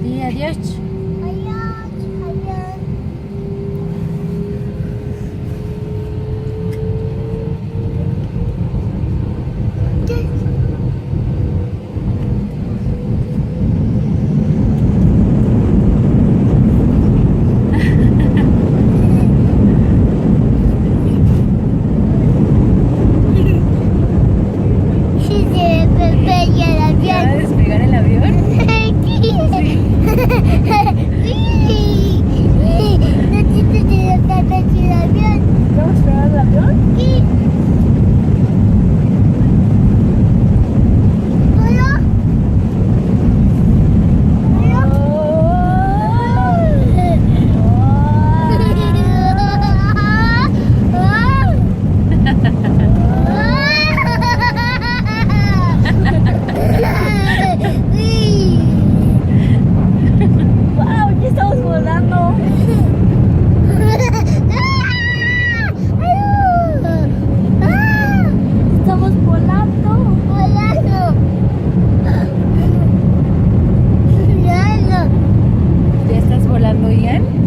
Di adiós. Adiós, adiós. Sí, se me pega el ¿Ya va a avión. despegar el avión? ¿Vamos a esperar el avión? ¡Wow! ¡Ya estamos volando! ¡Estamos volando! ¿Ya estás volando, Ian?